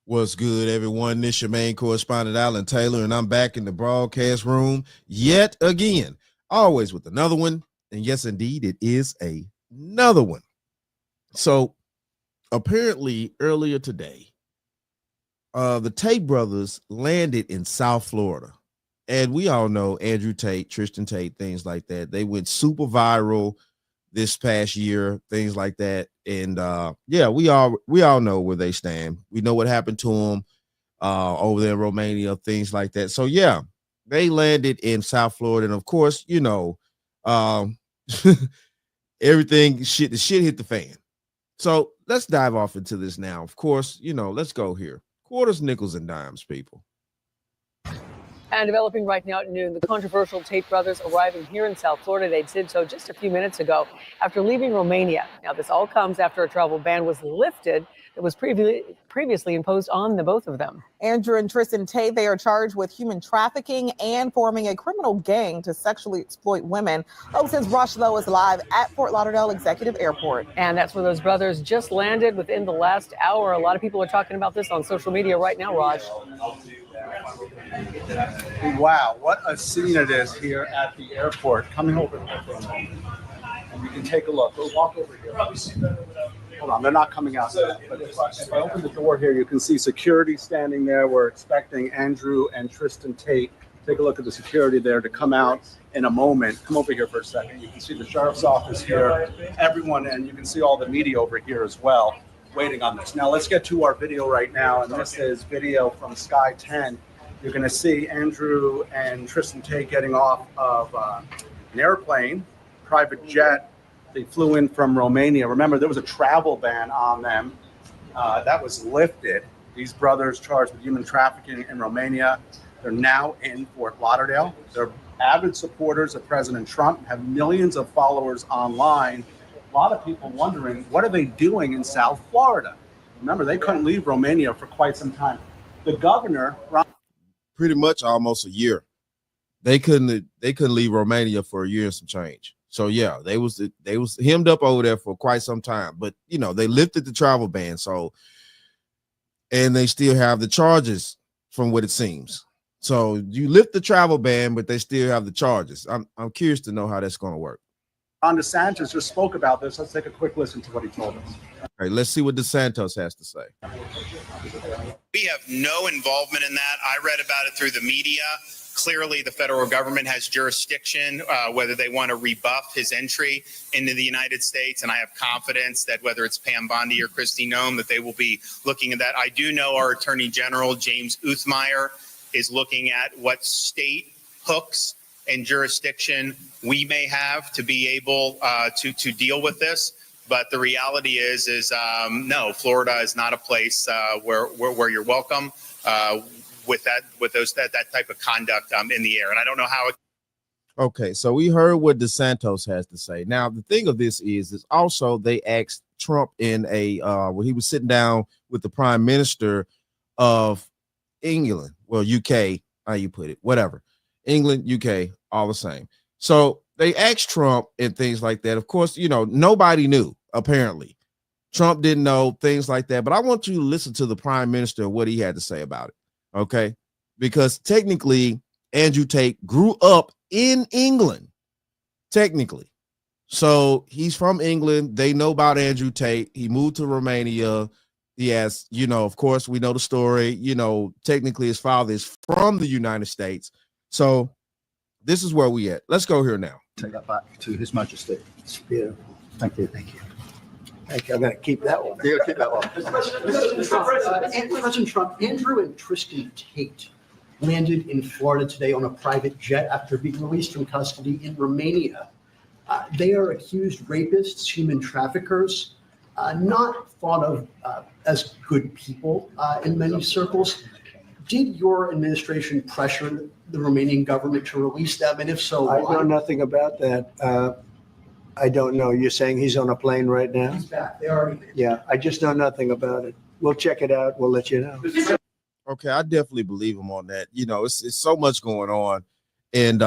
What's good, everyone? This your main correspondent, Alan Taylor, and I'm back in the broadcast room yet again, always with another one. And yes, indeed, it is another one. So apparently earlier today, the Tate brothers landed in South Florida. And we all know Andrew Tate, Tristan Tate, things like that. They went super viral this past year, things like that. And yeah, we all know where they stand. We know what happened to them over there in Romania, things like that. So yeah, they landed in South Florida, and of course, you know, everything the shit hit the fan. So let's dive off into this now. Of course, you know, let's go here. Quarters, nickels, and dimes, people. And developing right now at noon, the controversial Tate brothers arriving here in South Florida. They did so just a few minutes ago after leaving Romania. Now, this all comes after a travel ban was lifted that was previously imposed on the both of them. Andrew and Tristan Tate, they are charged with human trafficking and forming a criminal gang to sexually exploit women. Since Rush Lowe is live at Fort Lauderdale Executive Airport. And that's where those brothers just landed within the last hour. A lot of people are talking about this on social media right now, Raj. Wow, what a scene it is here at the airport. Coming over here for a moment. And you can take a look. We'll walk over here. Hold on, they're not coming out yet. But if I open the door here, you can see security standing there. We're expecting Andrew and Tristan Tate. Take a look at the security there to come out in a moment. Come over here for a second. You can see the sheriff's office here, everyone, and you can see all the media over here as well, waiting on this. Now, let's get to our video right now, and this is video from Sky 10. You're going to see Andrew and Tristan Tate getting off of an airplane, private jet. They flew in from Romania. Remember, there was a travel ban on them. That was lifted. These brothers charged with human trafficking in Romania. They're now in Fort Lauderdale. They're avid supporters of President Trump, have millions of followers online. A lot of people wondering, what are they doing in South Florida? Remember, they couldn't leave Romania for quite some time. The governor... Pretty much almost a year. They couldn't leave Romania for a year and some change. So yeah, they was hemmed up over there for quite some time. But you know, they lifted the travel ban, so and they still have the charges from what it seems. So you lift the travel ban, but they still have the charges. I'm curious to know how that's going to work. DeSantis just spoke about this. Let's take a quick listen to what he told us. All right, let's see what DeSantis has to say. We have no involvement in that. I read about it through the media. Clearly, the federal government has jurisdiction, whether they want to rebuff his entry into the United States. And I have confidence that whether it's Pam Bondi or Kristi Noem, that they will be looking at that. I do know our Attorney General, James Uthmeyer, is looking at what state hooks and jurisdiction we may have to be able to deal with this. But the reality is no, Florida is not a place where you're welcome with that type of conduct in the air. And I don't know how it. Okay, so we heard what DeSantis has to say. Now, the thing of this is also they asked Trump in a when he was sitting down with the Prime Minister of England, well, UK, how you put it, whatever, England, UK, all the same. So they asked Trump and things like that. Of course, you know, nobody knew, apparently. Trump didn't know, things like that. But I want you to listen to the Prime Minister, what he had to say about it, okay? Because technically, Andrew Tate grew up in England, technically. So he's from England. They know about Andrew Tate. He moved to Romania. He has, you know, of course, we know the story. You know, technically his father is from the United States. So this is where we at. Let's go here now. Take that back to His Majesty. It's beautiful. Thank you. Thank you. Thank you. I'm going to keep that one. Yeah, keep that one. President Trump, Andrew and Tristan Tate landed in Florida today on a private jet after being released from custody in Romania. They are accused rapists, human traffickers, not thought of as good people in many circles. Did your administration pressure the Romanian government to release them? And if so, I why? know nothing about that. I don't know. You're saying he's on a plane right now? He's back. They already landed. Yeah, I just know nothing about it. We'll check it out. We'll let you know. Okay, I definitely believe him on that. You know, it's so much going on. And,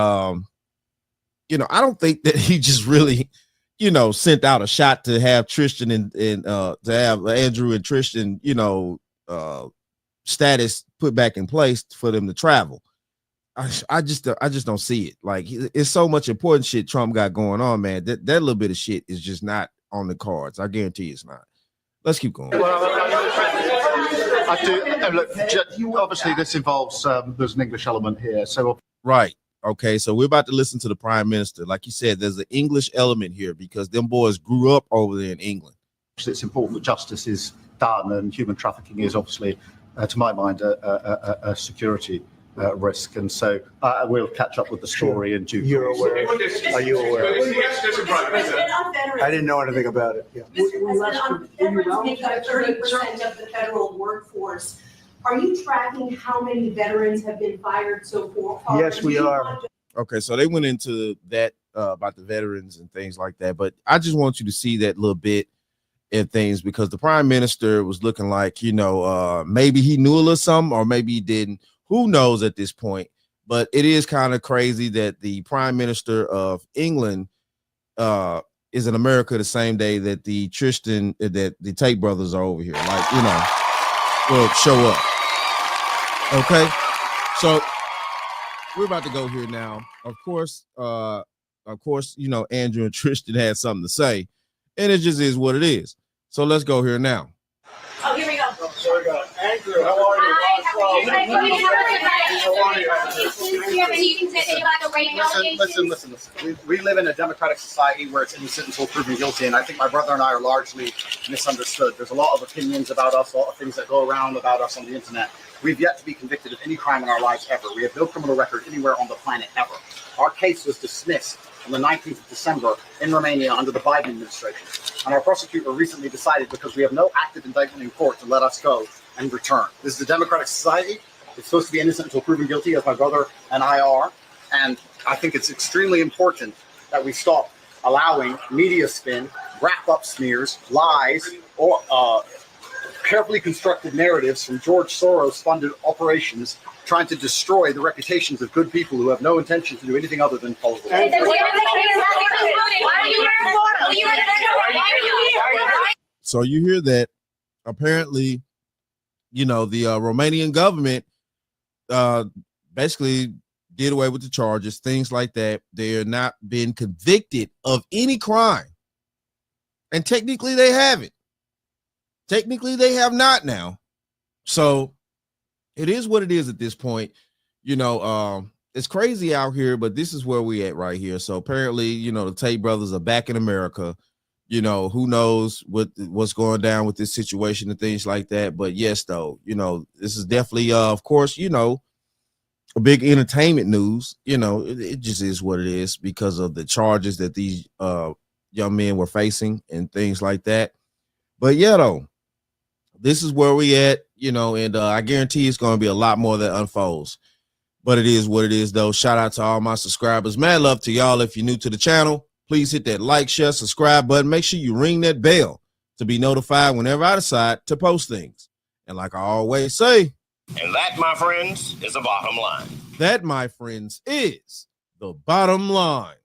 you know, I don't think that he just really, you know, sent out a shot to have Tristan and to have Andrew and Tristan, you know, status put back in place for them to travel. I just don't see it. Like, it's so much important shit Trump got going on, man. That little bit of shit is just not on the cards. I guarantee it's not. Let's keep going. Well, I do. Look, obviously, this involves there's an English element here. So, right. Okay. So we're about to listen to the prime minister. Like you said, there's an English element here because them boys grew up over there in England. it's important that justice is done, and human trafficking is obviously, to my mind, a security risk. And so I will catch up with the story in due course. You're aware? Are you aware? I didn't know anything about it. Yeah. Mr. President, veterans make up 30% of the federal workforce. Are you tracking how many veterans have been fired so far? Yes, we are. Okay, so they went into that about the veterans and things like that, but I just want you to see that little bit in things because the prime minister was looking like, maybe he knew a little something or maybe he didn't. Who knows at this point? But it is kind of crazy that the prime minister of England is in America the same day that the Tate brothers are over here. Like, will show up. Okay, so we're about to go here now. Of course, Andrew and Tristan had something to say, and it just is what it is. So let's go here now. Oh, here we go. Andrew, how are you? Listen. We live in a democratic society where it's innocent until proven guilty, and I think my brother and I are largely misunderstood. There's a lot of opinions about us, a lot of things that go around about us on the internet. We've yet to be convicted of any crime in our lives ever. We have no criminal record anywhere on the planet ever. Our case was dismissed on the 19th of December in Romania under the Biden administration. And our prosecutor recently decided, because we have no active indictment in court, to let us go and return. This is a democratic society. It's supposed to be innocent until proven guilty, as my brother and I are. And I think it's extremely important that we stop allowing media spin, wrap-up smears, lies, or carefully constructed narratives from George Soros-funded operations trying to destroy the reputations of good people who have no intention to do anything other than follow the law. So you hear that apparently, the Romanian government basically did away with the charges, things like that. They're not been convicted of any crime. And technically they haven't. Technically they have not now. So it is what it is at this point. It's crazy out here, but this is where we at right here. So apparently, the Tate brothers are back in America. Who knows what's going down with this situation and things like that. But yes, though, this is definitely, of course, a big entertainment news. It just is what it is because of the charges that these young men were facing and things like that. But yeah, though, this is where we at, and I guarantee it's going to be a lot more that unfolds. But it is what it is, though. Shout out to all my subscribers. Mad love to y'all. If you're new to the channel, please hit that like, share, subscribe button. Make sure you ring that bell to be notified whenever I decide to post things. And like I always say, and that, my friends, is the bottom line. That, my friends, is the bottom line.